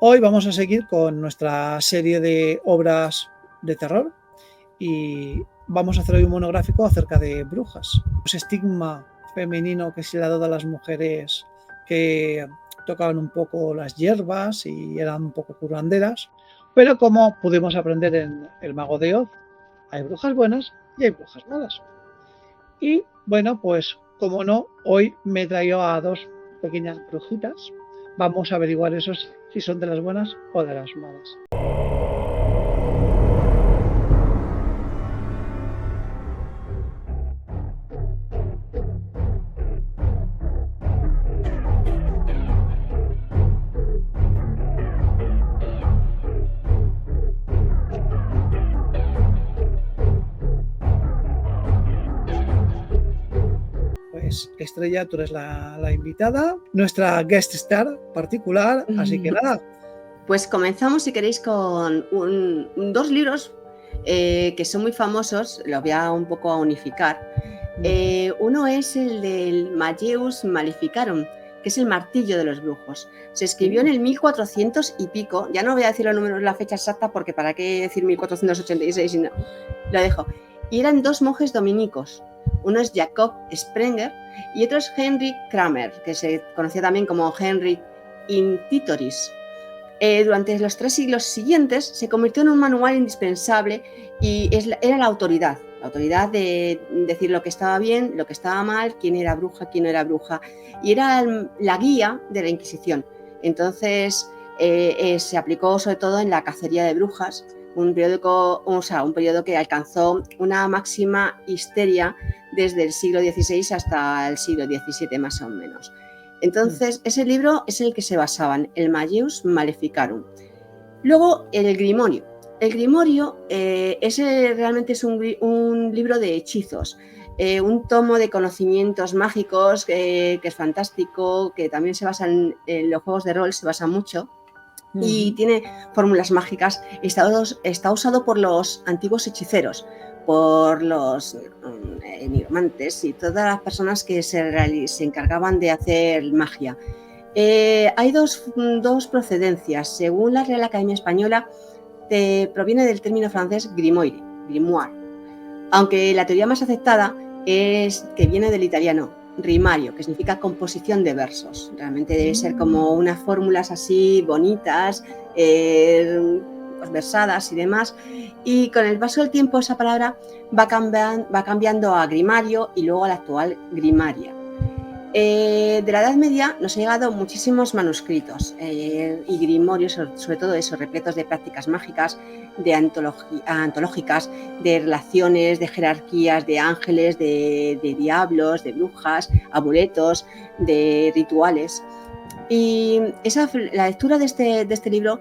Hoy vamos a seguir con nuestra serie de obras de terror y vamos a hacer hoy un monográfico acerca de brujas. Ese estigma femenino que se le ha dado a las mujeres que tocaban un poco las hierbas y eran un poco curanderas, pero como pudimos aprender en El Mago de Oz, hay brujas buenas y hay brujas malas. Y bueno, pues como no, hoy me he traído a dos pequeñas brujitas. Vamos a averiguar esos si son de las buenas o de las malas. Pues Estrella, tú eres la invitada, nuestra guest star particular, así que nada. Pues comenzamos, si queréis, con dos libros que son muy famosos, los voy a un poco a unificar. Uno es el del Malleus Maleficarum, que es el martillo de los brujos. Se escribió en el 1400 y pico, ya no voy a decir los números, la fecha exacta, porque para qué decir 1486, no, lo dejo. Y eran dos monjes dominicos, uno es Jacob Sprenger y otro es Henry Kramer, que se conocía también como Henry Intitoris. Durante los 3 siglos siguientes se convirtió en un manual indispensable y era la autoridad de decir lo que estaba bien, lo que estaba mal, quién era bruja, quién no era bruja, y era la guía de la Inquisición. Entonces se aplicó sobre todo en la cacería de brujas, un periodo que alcanzó una máxima histeria desde el siglo XVI hasta el siglo XVII más o menos. Entonces, ese libro es el que se basaban, el Malleus Maleficarum. Luego, el Grimorio. El Grimorio realmente es un libro de hechizos, un tomo de conocimientos mágicos que es fantástico, que también se basa en los juegos de rol, se basa mucho. Y tiene fórmulas mágicas. Está usado por los antiguos hechiceros, por los nigromantes y todas las personas que se encargaban de hacer magia. Hay dos procedencias. Según la Real Academia Española, proviene del término francés grimoire, aunque la teoría más aceptada es que viene del italiano rimario, que significa composición de versos. Realmente debe ser como unas fórmulas así bonitas, pues versadas y demás. Y con el paso del tiempo esa palabra va cambiando a grimario y luego a la actual grimaria. De la Edad Media nos han llegado muchísimos manuscritos y grimorios, sobre todo eso, repletos de prácticas mágicas, de antológicas, de relaciones, de jerarquías, de ángeles, de diablos, de brujas, amuletos, de rituales. Y la lectura de este libro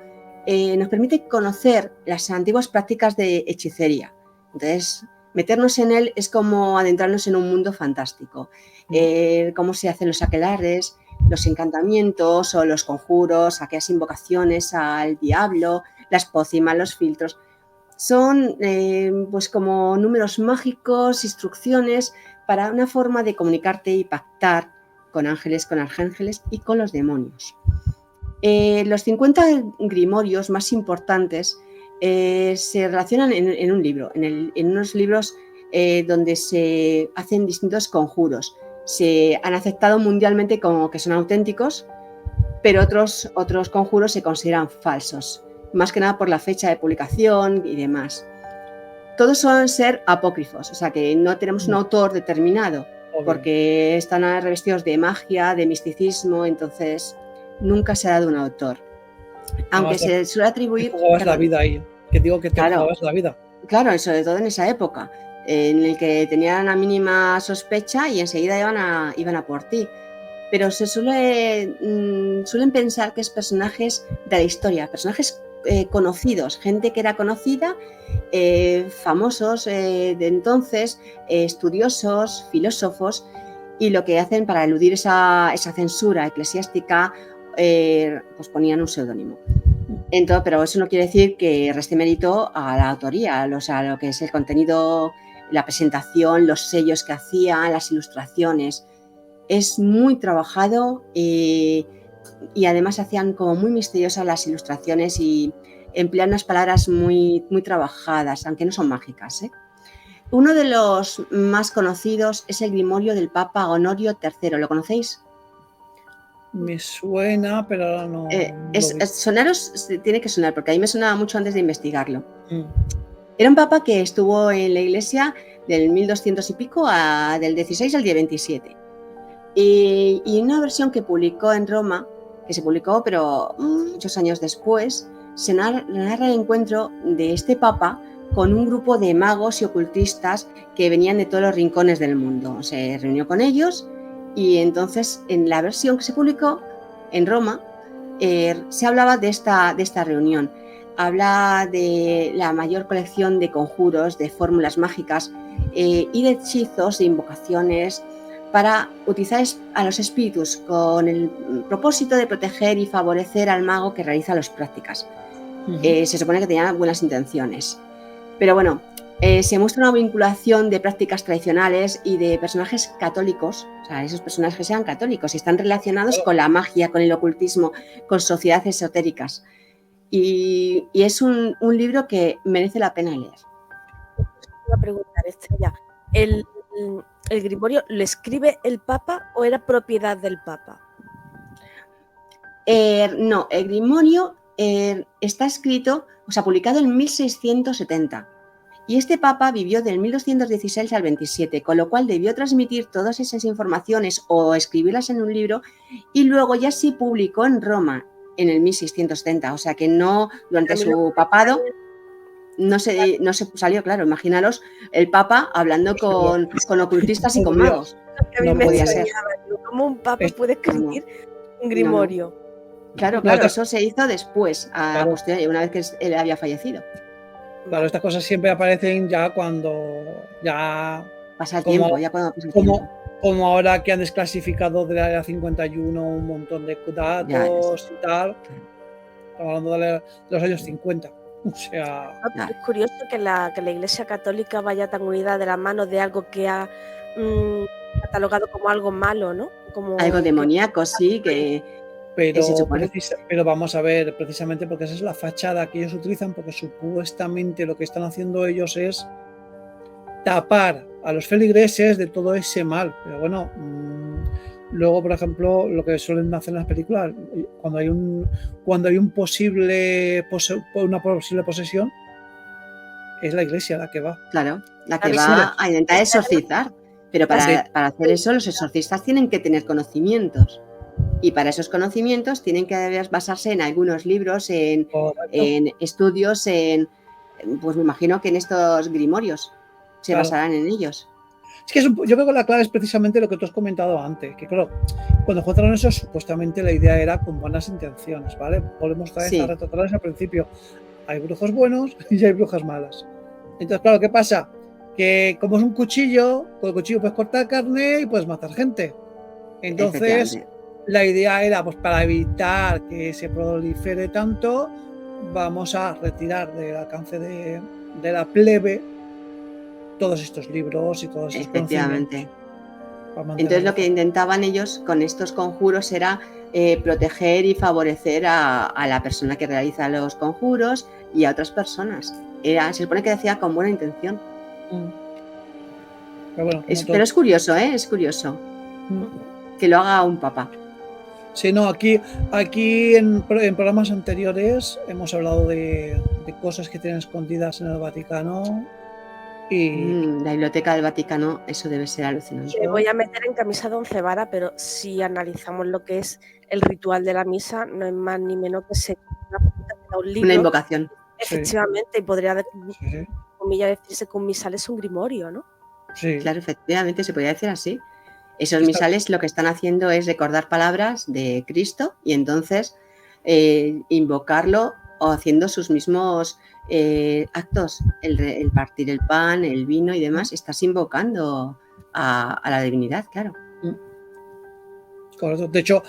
nos permite conocer las antiguas prácticas de hechicería. Entonces, meternos en él es como adentrarnos en un mundo fantástico. Cómo se hacen los aquelarres, los encantamientos o los conjuros, aquellas invocaciones al diablo, las pócimas, los filtros. Son pues como números mágicos, instrucciones para una forma de comunicarte y pactar con ángeles, con arcángeles y con los demonios. Los 50 grimorios más importantes se relacionan en un libro, en unos libros donde se hacen distintos conjuros. Se han aceptado mundialmente como que son auténticos, pero otros conjuros se consideran falsos, más que nada por la fecha de publicación y demás. Todos suelen ser apócrifos, o sea que no tenemos un autor determinado, porque están revestidos de magia, de misticismo, entonces nunca se ha dado un autor. Aunque se suele atribuir... Te jugabas la vida ahí, que digo que te jugabas la vida. Claro, y sobre todo en esa época, en el que tenían la mínima sospecha y enseguida iban a por ti. Pero se suelen pensar que es personajes de la historia, personajes conocidos, gente que era conocida, famosos de entonces, estudiosos, filósofos, y lo que hacen para eludir esa censura eclesiástica, pues ponían un seudónimo. Entonces, pero eso no quiere decir que reste mérito a la autoría, o sea, lo que es el contenido, la presentación, los sellos que hacían, las ilustraciones. Es muy trabajado y y además hacían como muy misteriosas las ilustraciones y emplean unas palabras muy, muy trabajadas, aunque no son mágicas, ¿eh? Uno de los más conocidos es el Grimorio del Papa Honorio III. ¿Lo conocéis? Me suena, pero ahora no lo vi. Sonaros, tiene que sonar, porque a mí me sonaba mucho antes de investigarlo. Mm. Era un papa que estuvo en la iglesia del 1200 y pico del 16 al día 27. Y una versión que publicó en Roma, que se publicó pero muchos años después, se narra el encuentro de este papa con un grupo de magos y ocultistas que venían de todos los rincones del mundo. Se reunió con ellos y entonces en la versión que se publicó en Roma se hablaba de esta reunión. Habla de la mayor colección de conjuros, de fórmulas mágicas y de hechizos, de invocaciones para utilizar a los espíritus con el propósito de proteger y favorecer al mago que realiza las prácticas. Se supone que tenía buenas intenciones. Pero bueno, se muestra una vinculación de prácticas tradicionales y de personajes católicos, o sea, esos personajes sean católicos y están relacionados con la magia, con el ocultismo, con sociedades esotéricas. Y es un libro que merece la pena leer. Voy a preguntar, Estrella, ¿el Grimorio lo escribe el Papa o era propiedad del Papa? No, el Grimorio está escrito, o sea, publicado en 1670. Y este papa vivió del 1216 al 27, con lo cual debió transmitir todas esas informaciones o escribirlas en un libro y luego ya sí publicó en Roma en el 1670. O sea que no, durante su papado no se salió, claro. Imaginaros el papa hablando con ocultistas y con magos. No podía ser. ¿Cómo un papa puede escribir un Grimorio? Claro, eso se hizo después, una vez que él había fallecido. Claro, estas cosas siempre aparecen ya cuando ya pasa el tiempo, ya cuando pasa el tiempo. Como ahora que han desclasificado de la Área 51 un montón de datos y tal. Estamos hablando de los años 50. O sea, es curioso que la Iglesia Católica vaya tan unida de la mano de algo que ha catalogado como algo malo, ¿no? Como algo demoníaco, sí, que... Pero vamos a ver, precisamente porque esa es la fachada que ellos utilizan, porque supuestamente lo que están haciendo ellos es tapar a los feligreses de todo ese mal. Pero bueno, luego, por ejemplo, lo que suelen hacer en las películas, cuando hay una posible posesión, es la iglesia la que va. Claro, la que va a intentar exorcizar. Pero para hacer eso, los exorcistas tienen que tener conocimientos. Y para esos conocimientos tienen que basarse en algunos libros, en estudios, pues me imagino que en estos grimorios se basarán en ellos. Es que yo creo que la clave es precisamente lo que tú has comentado antes, que claro, cuando encontraron eso, supuestamente la idea era con buenas intenciones, ¿vale? Volvemos otra vez a retratarles al principio. Hay brujos buenos y hay brujas malas. Entonces, claro, ¿qué pasa? Que como es un cuchillo, con el cuchillo puedes cortar carne y puedes matar gente. Entonces, la idea era, pues para evitar que se prolifere tanto, vamos a retirar del alcance de la plebe todos estos libros y todos estos conocimientos. Entonces lo que intentaban ellos con estos conjuros era proteger y favorecer a la persona que realiza los conjuros y a otras personas. Se supone que decía con buena intención. Pero es curioso, es curioso que lo haga un papa. Sí, no, aquí en programas anteriores hemos hablado de cosas que tienen escondidas en el Vaticano y... la biblioteca del Vaticano, eso debe ser alucinante. Me voy a meter en camisa de 11 varas, pero si analizamos lo que es el ritual de la misa, no es más ni menos que un libro. Una invocación. Efectivamente, y podría decirse que un misal es un grimorio, ¿no? Sí. Claro, efectivamente, se podría decir así. Esos misales lo que están haciendo es recordar palabras de Cristo y entonces invocarlo o haciendo sus mismos actos, el partir el pan, el vino y demás, estás invocando a la divinidad, claro. Correcto. De hecho,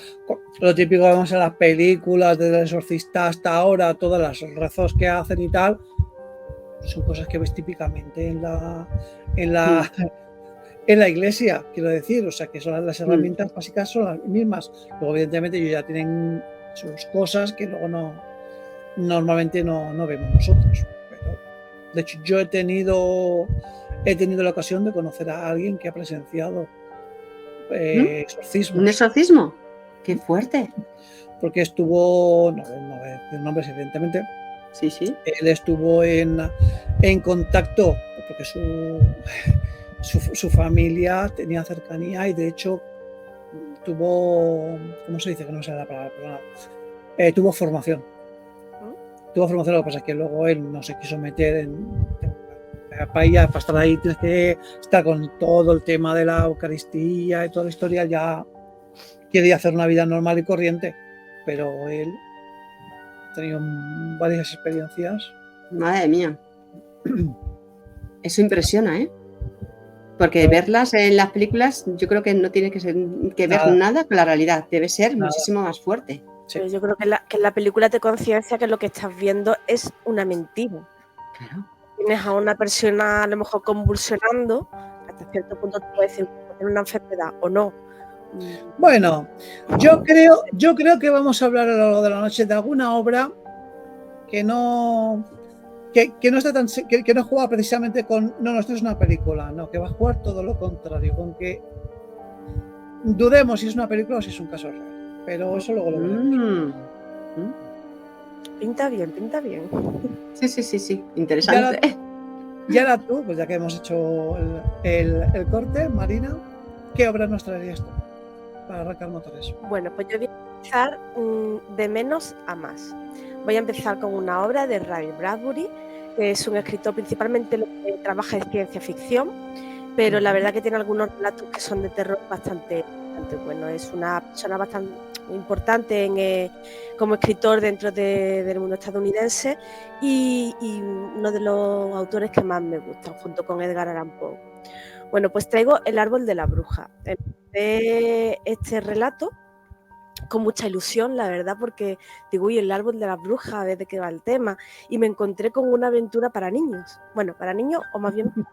lo típico que vemos en las películas del exorcista hasta ahora, todas las rezos que hacen y tal, son cosas que ves típicamente en en la iglesia, quiero decir, o sea que son las herramientas básicas son las mismas. Luego, evidentemente, ellos ya tienen sus cosas que luego normalmente no vemos nosotros. Pero, de hecho, yo he tenido la ocasión de conocer a alguien que ha presenciado exorcismos. ¿Un exorcismo? ¡Qué fuerte! Porque estuvo, no voy a decir nombres, evidentemente. Sí. Él estuvo en contacto, porque su familia tenía cercanía y de hecho tuvo, ¿cómo se dice? Que no me sale la palabra, pero nada. Tuvo formación. Lo que pasa es que luego él no se quiso meter para estar ahí tienes que estar con todo el tema de la Eucaristía y toda la historia. Ya quería hacer una vida normal y corriente, pero él ha tenido varias experiencias. Madre mía. Eso impresiona, ¿eh? Porque verlas en las películas yo creo que no tiene que ver nada con la realidad. Debe ser muchísimo más fuerte. Sí. Yo creo que en la película te conciencia que lo que estás viendo es una mentira. Claro. Tienes a una persona a lo mejor convulsionando, hasta cierto punto te puede decir que tiene una enfermedad o no. Bueno, yo creo que vamos a hablar a lo largo de la noche de alguna obra que no está tan, que no juega precisamente con esto es una película, no, que va a jugar todo lo contrario, con que dudemos si es una película o si es un caso real. Pero eso luego lo veremos. Pinta bien. Sí. Interesante. Y ahora tú, pues ya que hemos hecho el corte, Marina, ¿qué obra nos traerías tú para arrancar motores? Bueno, pues yo voy a empezar de menos a más. Voy a empezar con una obra de Ray Bradbury, que es un escritor principalmente que trabaja en ciencia ficción, pero la verdad que tiene algunos relatos que son de terror bastante bueno. Es una persona bastante importante como escritor dentro del mundo estadounidense y uno de los autores que más me gustan, junto con Edgar Allan Poe. Bueno, pues traigo El árbol de la bruja. Empecé este relato con mucha ilusión, la verdad, porque digo, uy, el árbol de la bruja, a ver de qué va el tema, y me encontré con una aventura para niños. Bueno, para niños o más bien para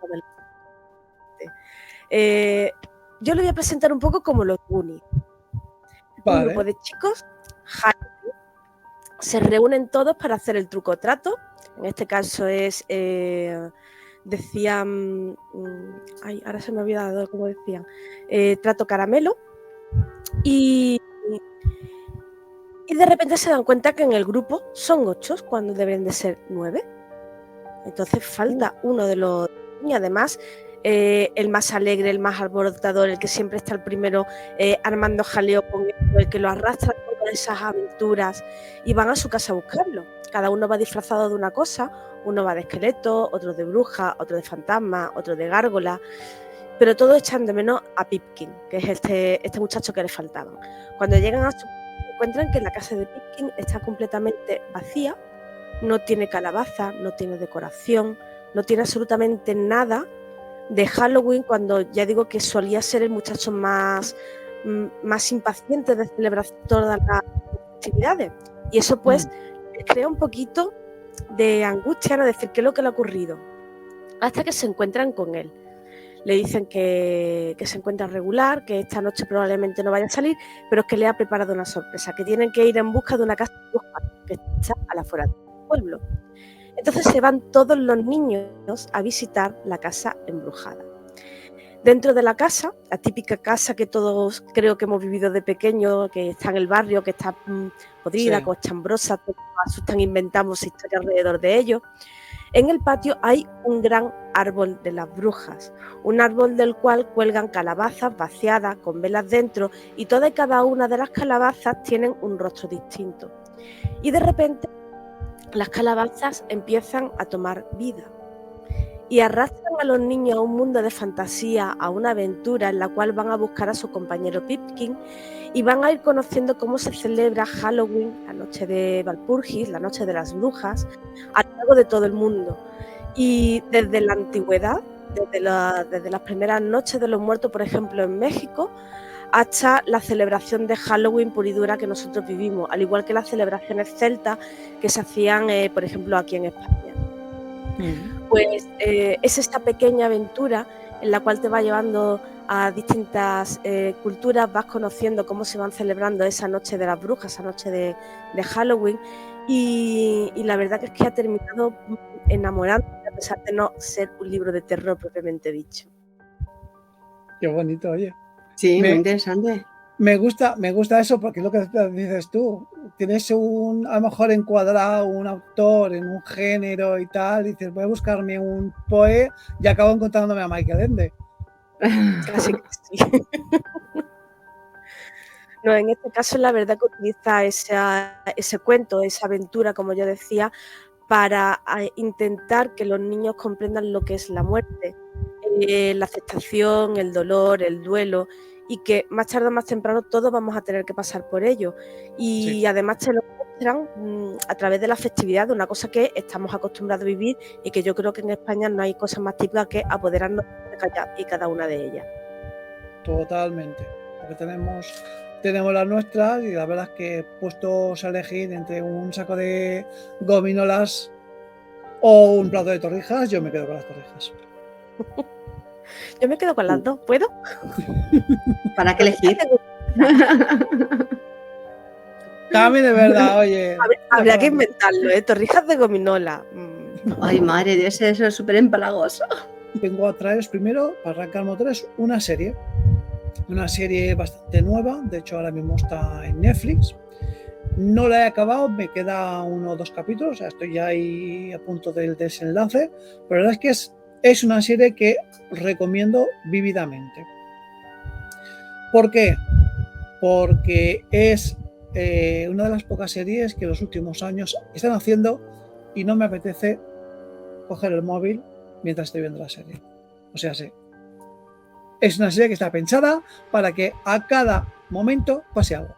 adolescentes. Yo lo voy a presentar un poco como los Goonies. Vale. Un grupo de chicos se reúnen todos para hacer el truco trato. En este caso es, decían, ahora se me ha olvidado cómo decían, trato caramelo. Y de repente se dan cuenta que en el grupo son 8 cuando deben de ser 9. Entonces falta uno de los niños, además el más alegre, el más alborotador, el que siempre está el primero armando jaleo con el que lo arrastra a todas esas aventuras y van a su casa a buscarlo. Cada uno va disfrazado de una cosa, uno va de esqueleto, otro de bruja, otro de fantasma, otro de gárgola, pero todos echan de menos a Pipkin, que es este muchacho que les faltaba. Cuando llegan a su casa encuentran que la casa de Pipkin está completamente vacía, no tiene calabaza, no tiene decoración, no tiene absolutamente nada de Halloween, cuando ya digo que solía ser el muchacho más impaciente de celebrar todas las actividades. Y eso pues les crea un poquito de angustia, no decir qué es lo que le ha ocurrido, hasta que se encuentran con él. Le dicen que se encuentra regular, que esta noche probablemente no vaya a salir, pero es que le ha preparado una sorpresa, que tienen que ir en busca de una casa que está a la afuera del pueblo. Entonces se van todos los niños a visitar la casa embrujada. Dentro de la casa, la típica casa que todos creo que hemos vivido de pequeño, que está en el barrio, que está podrida, cochambrosa, todos asustan, inventamos historias alrededor de ello. En el patio hay un gran árbol de las brujas, un árbol del cual cuelgan calabazas vaciadas con velas dentro y toda y cada una de las calabazas tienen un rostro distinto. Y de repente las calabazas empiezan a tomar vida y arrastran a los niños a un mundo de fantasía, a una aventura en la cual van a buscar a su compañero Pipkin y van a ir conociendo cómo se celebra Halloween, la noche de Walpurgis, la noche de las brujas, a lo largo de todo el mundo. Y desde la antigüedad, desde las primeras noches de los muertos, por ejemplo, en México, hasta la celebración de Halloween pura y dura que nosotros vivimos, al igual que las celebraciones celtas que se hacían, por ejemplo, aquí en España. Pues es esta pequeña aventura en la cual te va llevando a distintas culturas, vas conociendo cómo se van celebrando esa noche de las brujas, esa noche de Halloween, y la verdad que es que ha terminado enamorando, a pesar de no ser un libro de terror propiamente dicho. Qué bonito, oye. Sí, muy interesante. Me gusta eso porque es lo que dices tú. Tienes a lo mejor encuadrado un autor en un género y tal, y dices, voy a buscarme un poe y acabo encontrándome a Michael Ende. Casi que sí. No, en este caso la verdad que utiliza ese cuento, esa aventura, como yo decía, para intentar que los niños comprendan lo que es la muerte, la aceptación, el dolor, el duelo, y que más tarde o más temprano todos vamos a tener que pasar por ello. Y además te lo muestran a través de la festividad, de una cosa que estamos acostumbrados a vivir y que yo creo que en España no hay cosa más típica que apoderarnos de cada una de ellas. Totalmente, porque tenemos las nuestras y la verdad es que puestos a elegir entre un saco de gominolas o un plato de torrijas, yo me quedo con las torrijas. Yo me quedo con las dos, ¿puedo? ¿Para qué elegir? También de verdad, oye. Habría que inventarlo, torrijas de gominola. Ay, madre, debe ser eso súper empalagoso. Vengo a traeros primero, para arrancar motores, una serie bastante nueva, de hecho ahora mismo está en Netflix. No la he acabado, me queda 1 o 2 capítulos, o sea, estoy ya ahí a punto del desenlace, pero la verdad es que es una serie que recomiendo vívidamente. ¿Por qué? Porque es una de las pocas series que los últimos años están haciendo y no me apetece coger el móvil mientras estoy viendo la serie. O sea, sí. Es una serie que está pensada para que a cada momento pase algo.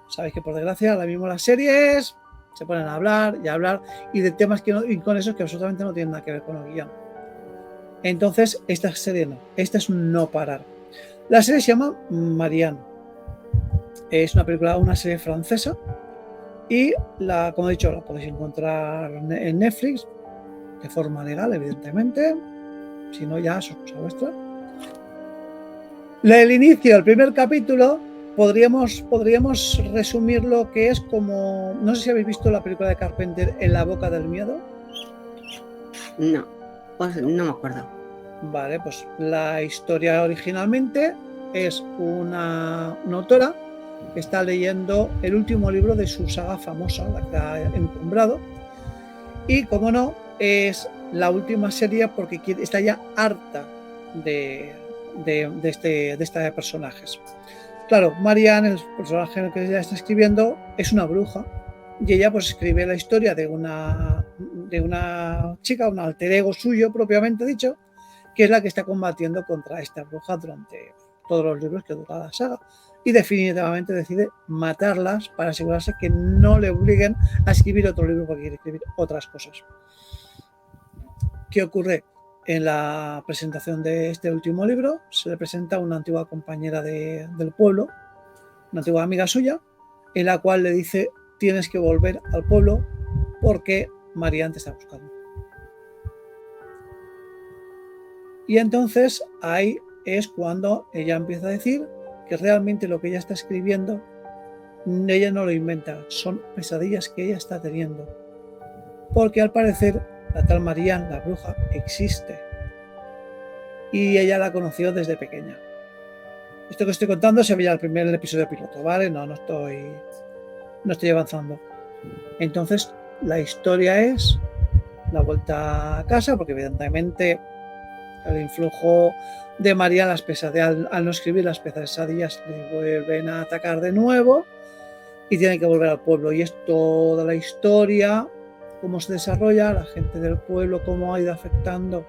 Sabéis que por desgracia ahora mismo las series se ponen a hablar y de temas y con eso que absolutamente no tienen nada que ver con el guión. Entonces, esta serie no. Esta es un no parar. La serie se llama Marianne. Es una serie francesa y como he dicho, la podéis encontrar en Netflix de forma legal, evidentemente. Si no, ya es cosa vuestra. El inicio, el primer capítulo, podríamos resumir lo que es como... No sé si habéis visto la película de Carpenter, En la boca del miedo. No, pues no me acuerdo. Vale, pues la historia originalmente es una autora que está leyendo el último libro de su saga famosa, la que ha encumbrado, y como no, es la última serie porque está ya harta de personajes. Claro, Marianne, el personaje que ella está escribiendo, es una bruja y ella pues escribe la historia de una chica, un alter ego suyo propiamente dicho, que es la que está combatiendo contra esta bruja durante todos los libros que dura la saga, y definitivamente decide matarlas para asegurarse que no le obliguen a escribir otro libro porque quiere escribir otras cosas. ¿Qué ocurre? En la presentación de este último libro se le presenta a una antigua compañera del pueblo, una antigua amiga suya, en la cual le dice: tienes que volver al pueblo porque Marianne te está buscando. Y entonces ahí es cuando ella empieza a decir que realmente lo que ella está escribiendo, ella no lo inventa, son pesadillas que ella está teniendo. Porque al parecer la tal Marianne, la bruja, existe. Y ella la conoció desde pequeña. Esto que estoy contando se veía el primer episodio piloto, ¿vale? No estoy avanzando. Entonces, la historia es la vuelta a casa, porque evidentemente el influjo de Marianne, las pesadillas, al no escribir, las pesadillas le vuelven a atacar de nuevo y tiene que volver al pueblo. Y es toda la historia, cómo se desarrolla, la gente del pueblo, cómo ha ido afectando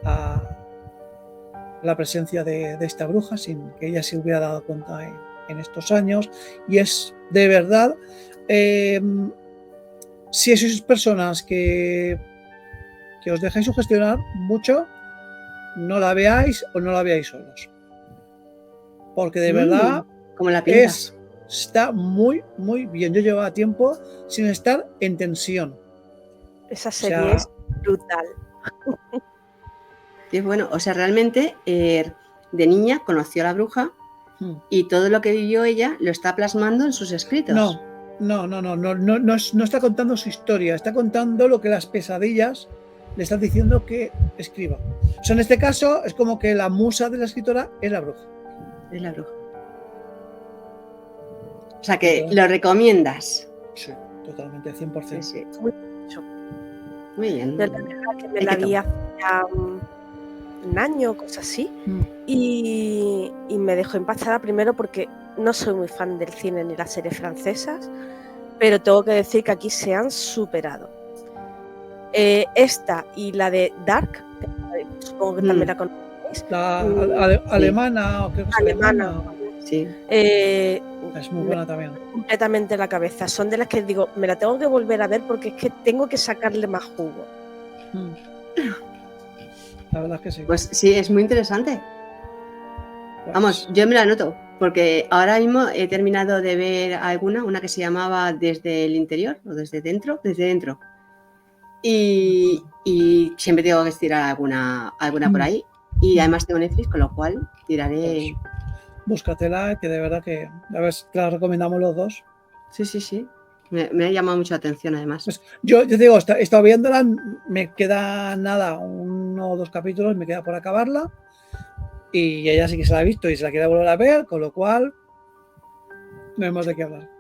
a la presencia de esta bruja sin que ella se hubiera dado cuenta en estos años. Y es de verdad, si sois personas que os dejáis sugestionar mucho, no la veáis o no la veáis solos, porque de verdad como la pintas. Está muy muy bien. Yo llevaba tiempo sin estar en tensión. Esa serie es brutal. Y bueno, o sea, realmente de niña conoció a la bruja y todo lo que vivió ella lo está plasmando en sus escritos. No está contando su historia, está contando lo que las pesadillas le están diciendo que escriba. O sea, en este caso es como que la musa de la escritora es la bruja. Es la bruja. O sea, que lo recomiendas. Sí, totalmente, 100%. Sí. Mucho. Muy bien. Yo la verdad que me la vi hace ya un año, cosas así, y me dejó impactada primero porque no soy muy fan del cine ni las series francesas, pero tengo que decir que aquí se han superado. Esta y la de Dark, que supongo que también la conocéis. La alemana, o creo que es alemana. Sí. Es muy buena también. Completamente la cabeza. Son de las que digo, me la tengo que volver a ver porque es que tengo que sacarle más jugo. La verdad es que sí. Pues sí, es muy interesante. Vamos, yo me la anoto, porque ahora mismo he terminado de ver una que se llamaba Desde el Interior, o Desde Dentro, y siempre tengo que estirar alguna por ahí, y además tengo Netflix, con lo cual tiraré... Pues, búscatela, que de verdad que a ver, te la recomendamos los dos. Sí. Me ha llamado mucho la atención, además. Pues yo te digo, he estado viéndola, me queda nada, 1 o 2 capítulos, me queda por acabarla. Y ella sí que se la ha visto y se la quiere volver a ver, con lo cual no hemos de qué hablar.